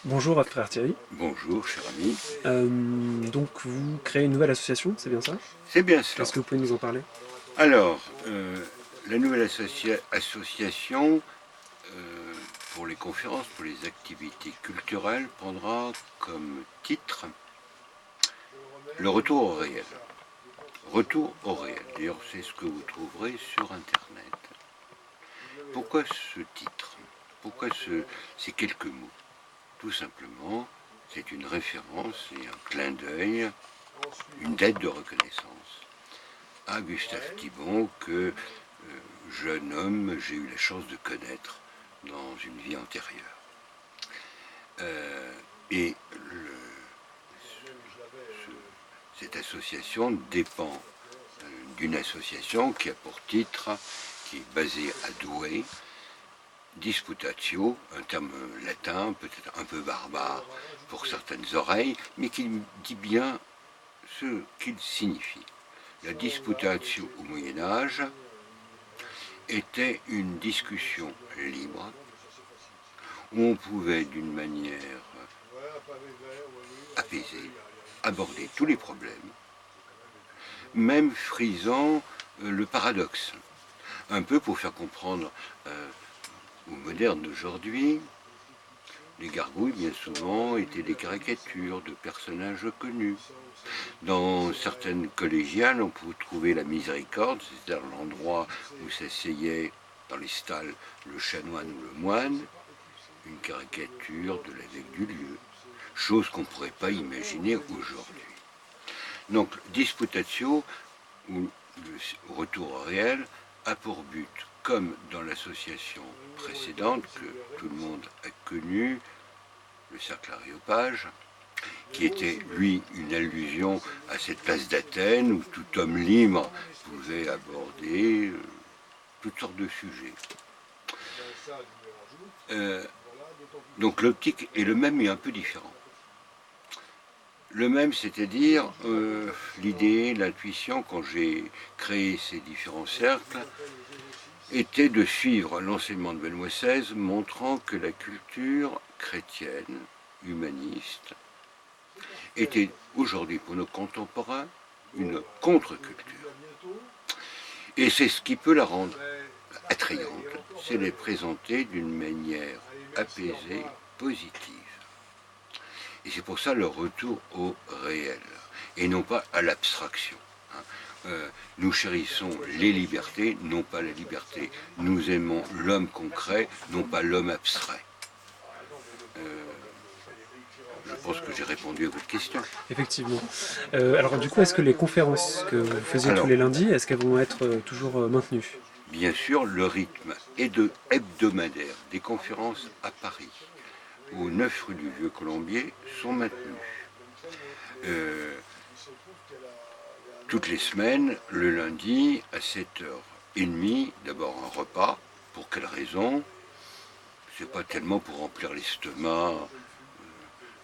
Bonjour frère Thierry. Bonjour, cher ami. Donc vous créez une nouvelle association, c'est bien ça? C'est bien cela. Est-ce que vous pouvez nous en parler? Alors, la nouvelle association pour les conférences, pour les activités culturelles, prendra comme titre le retour au réel. Retour au réel. D'ailleurs, c'est ce que vous trouverez sur Internet. Pourquoi ce titre? Pourquoi ces quelques mots? Tout simplement, c'est une référence et un clin d'œil, une dette de reconnaissance à Gustave Thibon que, jeune homme, j'ai eu la chance de connaître dans une vie antérieure. Et cette association dépend d'une association qui a pour titre, qui est basée à Douai, Disputatio, un terme latin, peut-être un peu barbare pour certaines oreilles, mais qui dit bien ce qu'il signifie. La disputatio au Moyen-Âge était une discussion libre où on pouvait d'une manière apaisée aborder tous les problèmes, même frisant le paradoxe. Un peu pour faire comprendre aux modernes d'aujourd'hui, les gargouilles bien souvent étaient des caricatures de personnages connus. Dans certaines collégiales, on pouvait trouver la miséricorde, c'est-à-dire l'endroit où s'asseyait dans les stalles le chanoine ou le moine, une caricature de l'évêque du lieu, chose qu'on ne pourrait pas imaginer aujourd'hui. Donc, Disputatio, ou le retour au réel, a pour but, comme dans l'association précédente que tout le monde a connue, le Cercle Aréopage, qui était, lui, une allusion à cette place d'Athènes où tout homme libre pouvait aborder toutes sortes de sujets. Donc l'optique est le même mais un peu différent. Le même, c'est-à-dire l'idée, l'intuition, quand j'ai créé ces différents cercles, était de suivre l'enseignement de Benoît XVI, montrant que la culture chrétienne, humaniste, était aujourd'hui pour nos contemporains une contre-culture. Et c'est ce qui peut la rendre attrayante, c'est les présenter d'une manière apaisée, positive. Et c'est pour ça le retour au réel, et non pas à l'abstraction. Nous chérissons les libertés, non pas la liberté. Nous aimons l'homme concret, non pas l'homme abstrait. Je pense que j'ai répondu à votre question. Effectivement. Alors du coup, est-ce que les conférences que vous faisiez tous Alors, les lundis, est-ce qu'elles vont être toujours maintenues? bien sûr, le rythme est de hebdomadaire des conférences à Paris, aux 9 rue du Vieux-Colombier, sont maintenues. Toutes les semaines, le lundi à 7h30, d'abord un repas. Pour quelle raison? C'est pas tellement pour remplir l'estomac.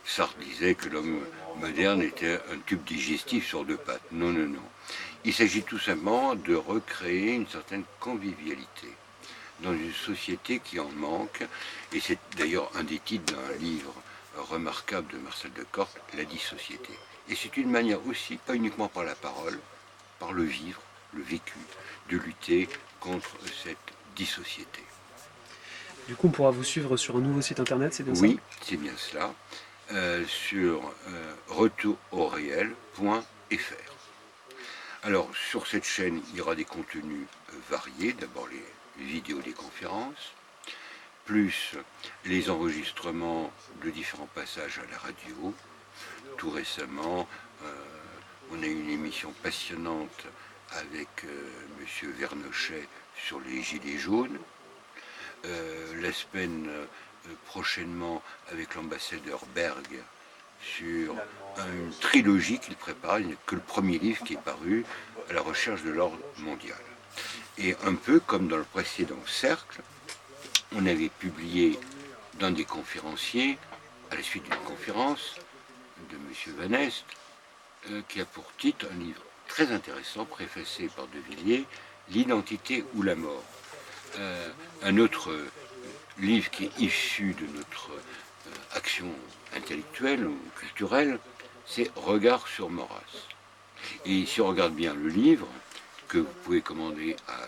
Sartre disait que l'homme moderne était un tube digestif sur deux pattes. Non, non, non. Il s'agit tout simplement de recréer une certaine convivialité dans une société qui en manque. Et c'est d'ailleurs un des titres d'un livre remarquable de Marcel Decorte, La dissociété. Et c'est une manière aussi, pas uniquement par la parole, par le vivre, le vécu, de lutter contre cette dissociété. Du coup, on pourra vous suivre sur un nouveau site internet, c'est bien ça? Oui, c'est bien cela, sur retourauréel.fr. Alors, sur cette chaîne, il y aura des contenus variés. D'abord, les vidéos des conférences, plus les enregistrements de différents passages à la radio. Tout récemment, on a eu une émission passionnante avec M. Vernochet sur les Gilets jaunes. La semaine prochainement avec l'ambassadeur Berg sur une trilogie qu'il prépare. Il n'y a que le premier livre qui est paru, à la recherche de l'ordre mondial. Et un peu comme dans le précédent cercle, on avait publié d'un des conférenciers, à la suite d'une conférence de M. Van Est, qui a pour titre un livre très intéressant, préfacé par De Villiers, L'identité ou la mort. Un autre livre qui est issu de notre action édition intellectuelle ou culturelle, c'est Regard sur Maurras. Et si on regarde bien le livre, que vous pouvez commander à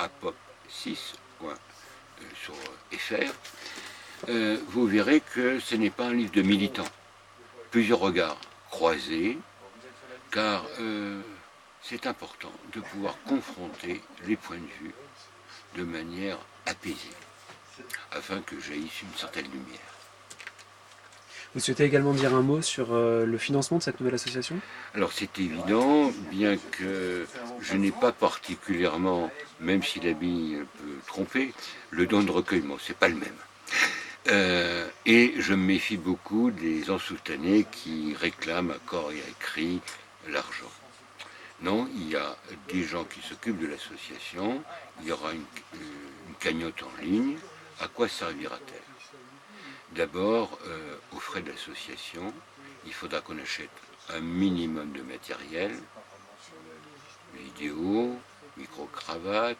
apop6.fr, vous verrez que ce n'est pas un livre de militants. Plusieurs regards croisés, car c'est important de pouvoir confronter les points de vue de manière apaisée, afin que jaillisse une certaine lumière. Vous souhaitez également dire un mot sur le financement de cette nouvelle association? Alors c'est évident, bien que je n'ai pas particulièrement, même si l'habit peut tromper, le don de recueillement, c'est pas le même. Et je me méfie beaucoup des ensoutanés qui réclament à corps et à cri l'argent. Non, il y a des gens qui s'occupent de l'association, il y aura une cagnotte en ligne. À quoi servira-t-elle? D'abord, aux frais de l'association, il faudra qu'on achète un minimum de matériel, vidéo, micro-cravate,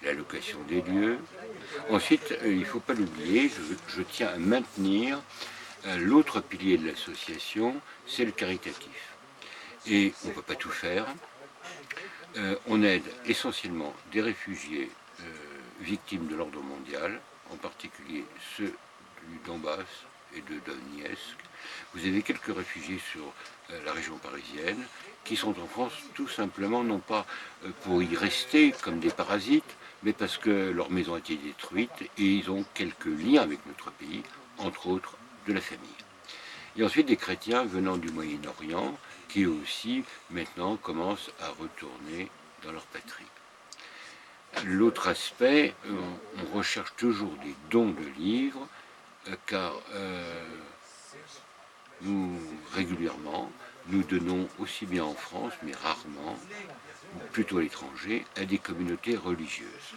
la location des lieux. Ensuite, il ne faut pas l'oublier, je tiens à maintenir l'autre pilier de l'association, c'est le caritatif. Et on ne peut pas tout faire. On aide essentiellement des réfugiés victimes de l'ordre mondial, en particulier ceux du Donbass et de Donetsk. Vous avez quelques réfugiés sur la région parisienne qui sont en France tout simplement, non pas pour y rester comme des parasites, mais parce que leur maison a été détruite et ils ont quelques liens avec notre pays, entre autres de la famille. Et ensuite des chrétiens venant du Moyen-Orient qui aussi maintenant commencent à retourner dans leur patrie. L'autre aspect, on recherche toujours des dons de livres, car nous, régulièrement, nous donnons aussi bien en France, mais rarement, ou plutôt à l'étranger, à des communautés religieuses.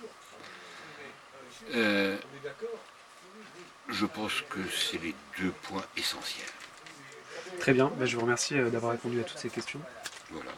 Je pense que c'est les deux points essentiels. Très bien, je vous remercie d'avoir répondu à toutes ces questions. Voilà.